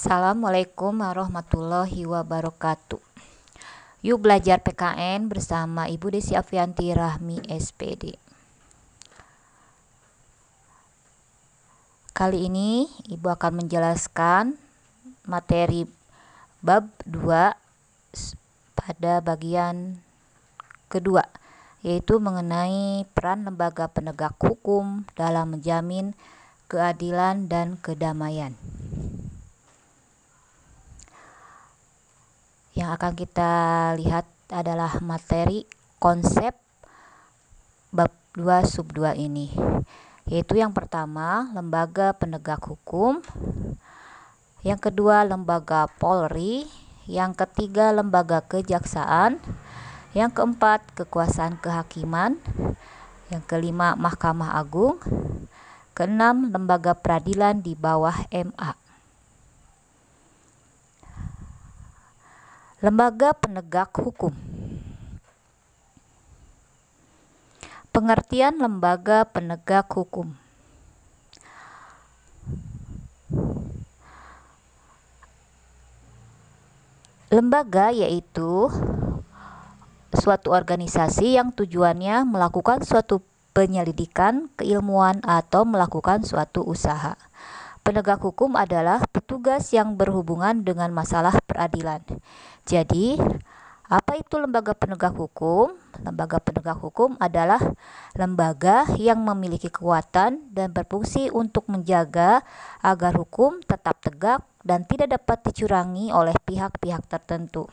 Assalamualaikum warahmatullahi wabarakatuh. Yuk belajar PKN bersama Ibu Desi Afianti Rahmi SPD. Kali ini Ibu akan menjelaskan materi bab 2 pada bagian kedua, yaitu mengenai peran lembaga penegak hukum dalam menjamin keadilan dan kedamaian. Yang akan kita lihat adalah materi konsep bab 2 sub 2 ini, yaitu yang pertama lembaga penegak hukum, yang kedua lembaga Polri, yang ketiga lembaga kejaksaan, yang keempat kekuasaan kehakiman, yang kelima Mahkamah Agung, keenam lembaga peradilan di bawah MA. Lembaga penegak hukum. Pengertian lembaga penegak hukum. Lembaga yaitu suatu organisasi yang tujuannya melakukan suatu penyelidikan keilmuan atau melakukan suatu usaha. Penegak hukum adalah petugas yang berhubungan dengan masalah peradilan. Jadi, apa itu lembaga penegak hukum? Lembaga penegak hukum adalah lembaga yang memiliki kekuatan dan berfungsi untuk menjaga agar hukum tetap tegak dan tidak dapat dicurangi oleh pihak-pihak tertentu.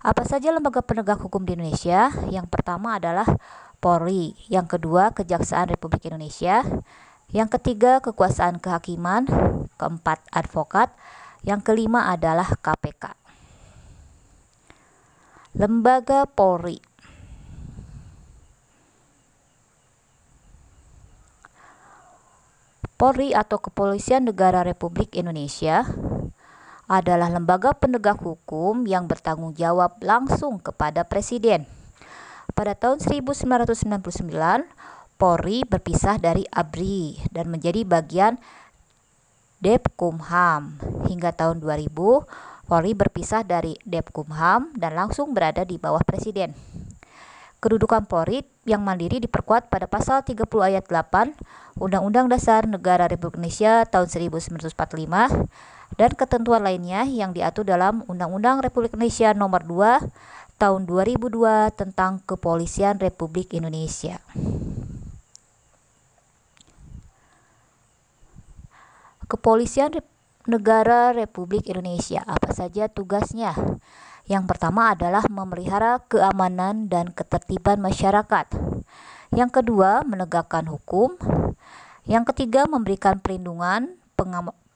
Apa saja lembaga penegak hukum di Indonesia? Yang pertama adalah Polri, yang kedua Kejaksaan Republik Indonesia, yang ketiga kekuasaan kehakiman, keempat advokat, yang kelima adalah KPK. Lembaga Polri. Polri atau Kepolisian Negara Republik Indonesia adalah lembaga penegak hukum yang bertanggung jawab langsung kepada Presiden. Pada tahun 1999, Polri berpisah dari ABRI dan menjadi bagian Depkumham. Hingga tahun 2000, Polri berpisah dari Depkumham dan langsung berada di bawah Presiden. Kedudukan Polri yang mandiri diperkuat pada pasal 30 ayat 8 Undang-Undang Dasar Negara Republik Indonesia tahun 1945 dan ketentuan lainnya yang diatur dalam Undang-Undang Republik Indonesia Nomor 2 tahun 2002 tentang Kepolisian Republik Indonesia. Kepolisian Negara Republik Indonesia, apa saja tugasnya? Yang pertama adalah memelihara keamanan dan ketertiban masyarakat. Yang kedua, menegakkan hukum. Yang ketiga, memberikan perlindungan,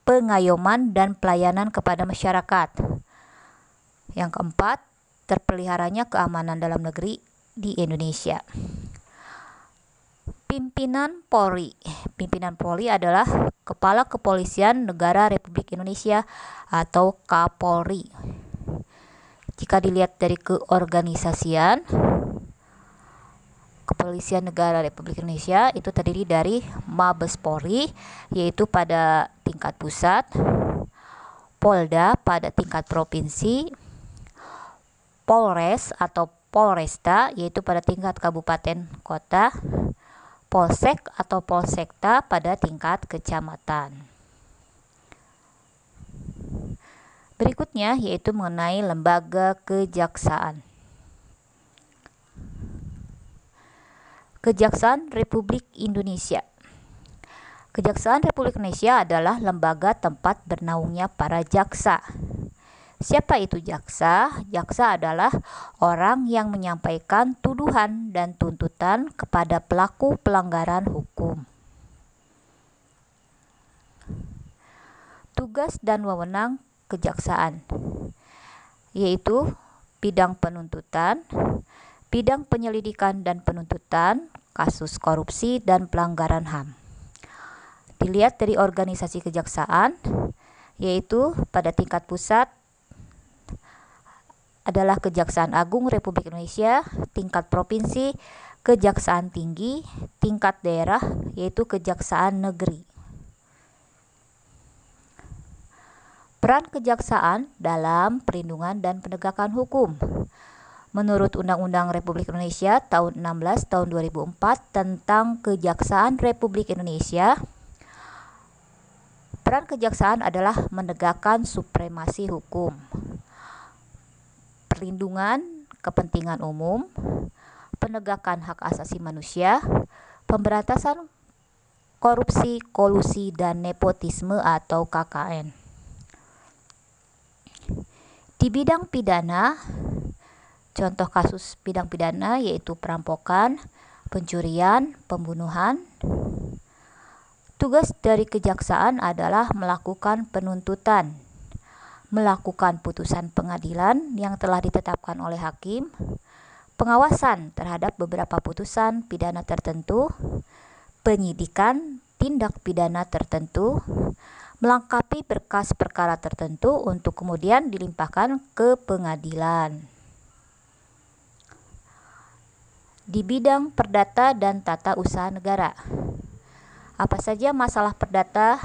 pengayoman, dan pelayanan kepada masyarakat. Yang keempat, terpeliharanya keamanan dalam negeri di Indonesia. Pimpinan Polri. Pimpinan Polri adalah Kepala Kepolisian Negara Republik Indonesia atau Kapolri. Jika dilihat dari keorganisasian, Kepolisian Negara Republik Indonesia itu terdiri dari Mabes Polri, yaitu pada tingkat pusat, Polda pada tingkat provinsi, Polres atau Polresta, yaitu pada tingkat kabupaten kota, Polsek atau Polsekta pada tingkat kecamatan. Berikutnya yaitu mengenai lembaga kejaksaan. Kejaksaan Republik Indonesia. Kejaksaan Republik Indonesia adalah lembaga tempat bernaungnya para jaksa. Siapa itu jaksa? Jaksa adalah orang yang menyampaikan tuduhan dan tuntutan kepada pelaku pelanggaran hukum. Tugas dan wewenang kejaksaan yaitu bidang penuntutan, bidang penyelidikan dan penuntutan, kasus korupsi dan pelanggaran HAM. Dilihat dari organisasi kejaksaan, yaitu pada tingkat pusat adalah Kejaksaan Agung Republik Indonesia, tingkat provinsi Kejaksaan Tinggi, tingkat daerah yaitu Kejaksaan Negeri. Peran kejaksaan dalam perlindungan dan penegakan hukum. Menurut Undang-Undang Republik Indonesia tahun 16 tahun 2004 tentang Kejaksaan Republik Indonesia, peran kejaksaan adalah menegakkan supremasi hukum, perlindungan kepentingan umum, penegakan hak asasi manusia, pemberantasan korupsi, kolusi, dan nepotisme atau KKN. Di bidang pidana, contoh kasus bidang pidana yaitu perampokan, pencurian, pembunuhan. Tugas dari kejaksaan adalah melakukan penuntutan, melakukan putusan pengadilan yang telah ditetapkan oleh hakim, pengawasan terhadap beberapa putusan pidana tertentu, penyidikan tindak pidana tertentu, melengkapi berkas perkara tertentu untuk kemudian dilimpahkan ke pengadilan. Di bidang perdata dan tata usaha negara, apa saja masalah perdata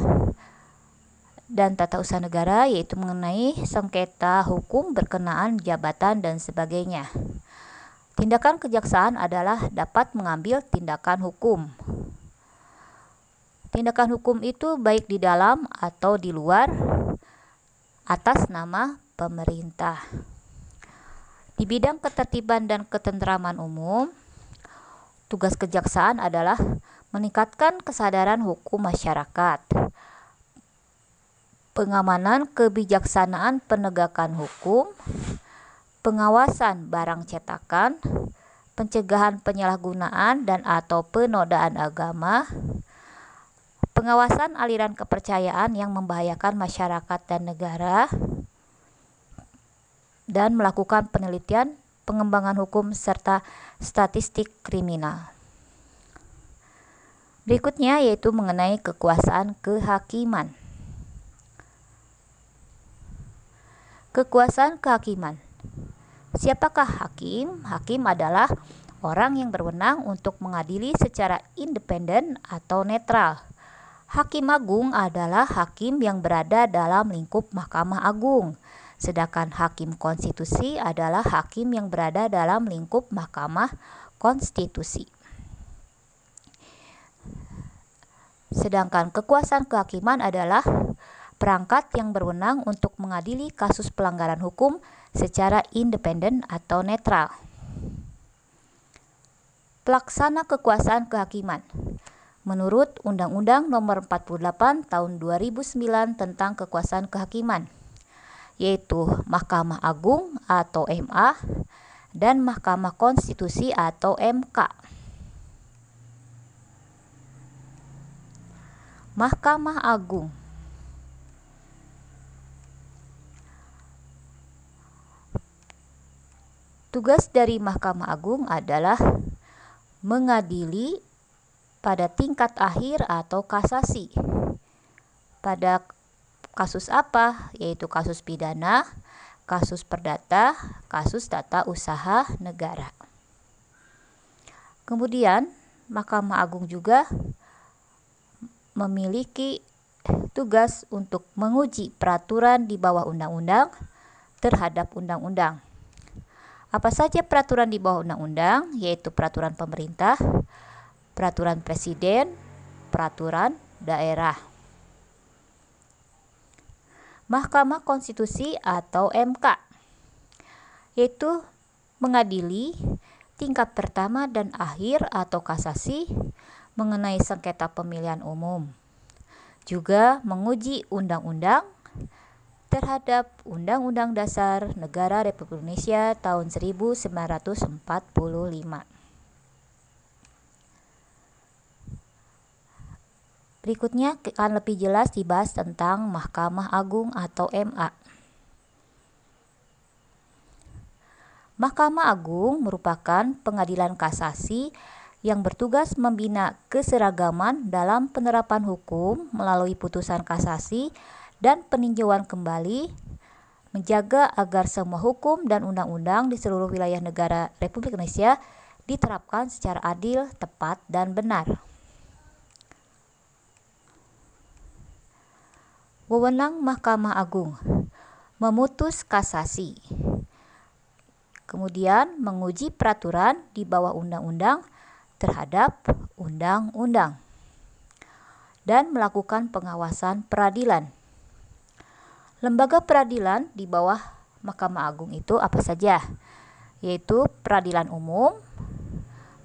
dan tata usaha negara, yaitu mengenai sengketa hukum berkenaan jabatan dan sebagainya. Tindakan kejaksaan adalah dapat mengambil tindakan hukum. Tindakan hukum itu baik di dalam atau di luar atas nama pemerintah. Di bidang ketertiban dan ketentraman umum, tugas kejaksaan adalah meningkatkan kesadaran hukum masyarakat, pengamanan kebijaksanaan penegakan hukum, pengawasan barang cetakan, pencegahan penyalahgunaan dan atau penodaan agama, pengawasan aliran kepercayaan yang membahayakan masyarakat dan negara, dan melakukan penelitian, pengembangan hukum, serta statistik kriminal. Berikutnya yaitu mengenai kekuasaan kehakiman. Kekuasaan kehakiman. Siapakah hakim? Hakim adalah orang yang berwenang untuk mengadili secara independen atau netral. Hakim Agung adalah hakim yang berada dalam lingkup Mahkamah Agung, sedangkan Hakim Konstitusi adalah hakim yang berada dalam lingkup Mahkamah Konstitusi. Sedangkan kekuasaan kehakiman adalah perangkat yang berwenang untuk mengadili kasus pelanggaran hukum secara independen atau netral. Pelaksana kekuasaan kehakiman. Menurut Undang-Undang Nomor 48 Tahun 2009 tentang Kekuasaan Kehakiman, yaitu Mahkamah Agung atau MA dan Mahkamah Konstitusi atau MK. Mahkamah Agung. Tugas dari Mahkamah Agung adalah mengadili pada tingkat akhir atau kasasi. Pada kasus apa? Yaitu kasus pidana, kasus perdata, kasus tata usaha negara. Kemudian, Mahkamah Agung juga memiliki tugas untuk menguji peraturan di bawah undang-undang terhadap undang-undang. Apa saja peraturan di bawah undang-undang? Yaitu peraturan pemerintah, peraturan presiden, peraturan daerah. Mahkamah Konstitusi atau MK, yaitu mengadili tingkat pertama dan akhir atau kasasi mengenai sengketa pemilihan umum. Juga menguji undang-undang terhadap Undang-Undang Dasar Negara Republik Indonesia tahun 1945. Berikutnya akan lebih jelas dibahas tentang Mahkamah Agung atau MA. Mahkamah Agung merupakan pengadilan kasasi yang bertugas membina keseragaman dalam penerapan hukum melalui putusan kasasi dan peninjauan kembali, menjaga agar semua hukum dan undang-undang di seluruh wilayah negara Republik Indonesia diterapkan secara adil, tepat, dan benar. Wewenang Mahkamah Agung memutus kasasi. Kemudian menguji peraturan di bawah undang-undang terhadap undang-undang dan melakukan pengawasan peradilan. Lembaga peradilan di bawah Mahkamah Agung itu apa saja? Yaitu peradilan umum,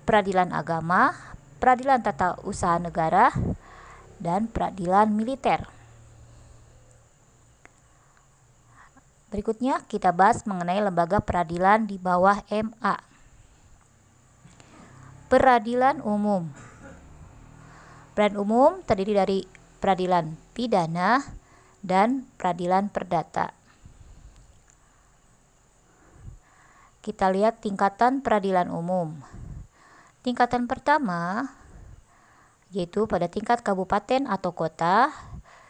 peradilan agama, peradilan tata usaha negara, dan peradilan militer. Berikutnya kita bahas mengenai lembaga peradilan di bawah MA. Peradilan umum. Peradilan umum terdiri dari peradilan pidana dan peradilan perdata. Kita lihat tingkatan peradilan umum. Tingkatan pertama yaitu pada tingkat kabupaten atau kota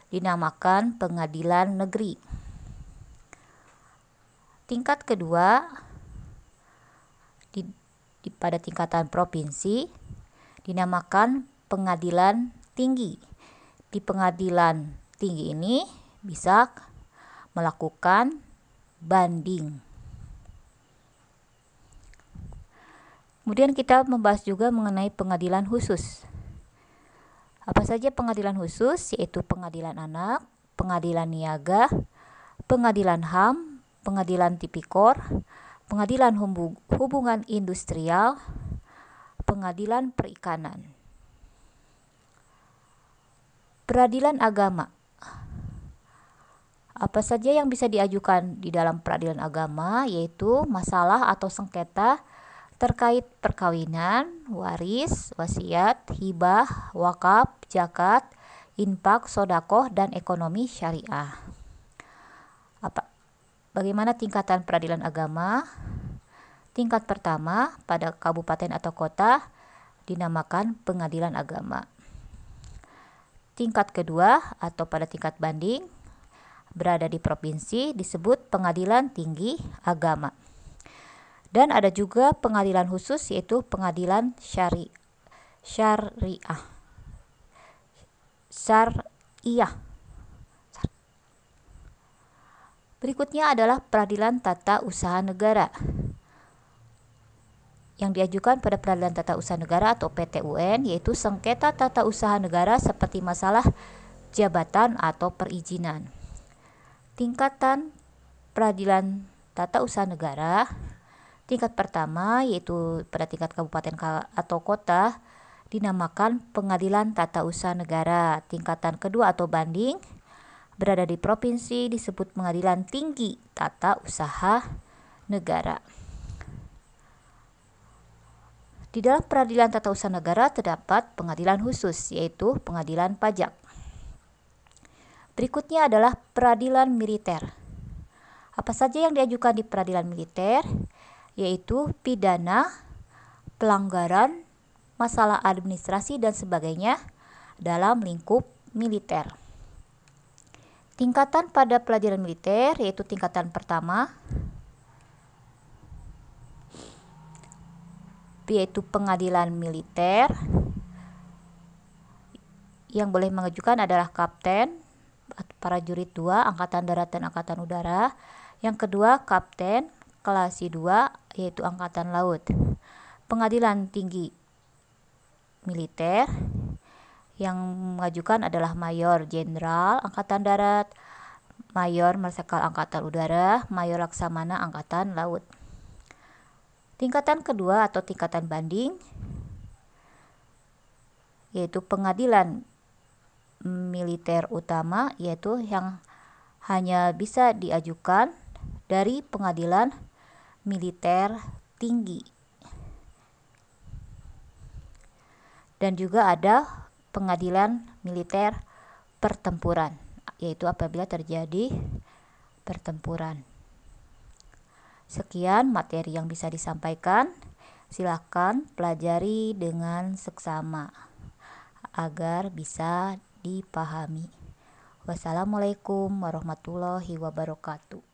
dinamakan pengadilan negeri. Tingkat kedua pada tingkatan provinsi dinamakan pengadilan tinggi. Di pengadilan tinggi ini bisa melakukan banding. Kemudian kita membahas juga mengenai pengadilan khusus. Apa saja pengadilan khusus? Yaitu pengadilan anak, pengadilan niaga, pengadilan HAM, pengadilan tipikor, pengadilan hubungan industrial, pengadilan perikanan. Peradilan agama. Apa saja yang bisa diajukan di dalam peradilan agama? Yaitu masalah atau sengketa terkait perkawinan, waris, wasiat, hibah, wakaf, zakat, infak, sodakoh, dan ekonomi syariah. Bagaimana tingkatan peradilan agama? Tingkat pertama pada kabupaten atau kota dinamakan pengadilan agama. Tingkat kedua atau pada tingkat banding berada di provinsi disebut pengadilan tinggi agama. Dan ada juga pengadilan khusus yaitu pengadilan syariah. Berikutnya adalah peradilan tata usaha negara. Yang diajukan pada peradilan tata usaha negara atau PT-UN yaitu sengketa tata usaha negara seperti masalah jabatan atau perizinan. Tingkatan peradilan tata usaha negara tingkat pertama yaitu pada tingkat kabupaten atau kota dinamakan pengadilan tata usaha negara. Tingkatan kedua atau banding berada di provinsi disebut pengadilan tinggi tata usaha negara. Di dalam peradilan tata usaha negara terdapat pengadilan khusus yaitu pengadilan pajak. Berikutnya adalah peradilan militer. Apa saja yang diajukan di peradilan militer? Yaitu pidana, pelanggaran, masalah administrasi dan sebagainya dalam lingkup militer. Tingkatan pada pelajaran militer yaitu tingkatan pertama yaitu pengadilan militer. Yang boleh mengajukan adalah kapten, prajurit 2, angkatan darat dan angkatan udara. Yang kedua kapten kelas 2 yaitu angkatan laut. Pengadilan tinggi militer yang mengajukan adalah mayor jenderal angkatan darat, mayor marsikal angkatan udara, mayor laksamana angkatan laut. Tingkatan kedua atau tingkatan banding yaitu pengadilan militer utama yaitu yang hanya bisa diajukan dari pengadilan militer tinggi. Dan juga ada pengadilan militer pertempuran yaitu apabila terjadi pertempuran. Sekian materi yang bisa disampaikan. Silakan pelajari dengan seksama agar bisa dipahami. Wassalamualaikum warahmatullahi wabarakatuh.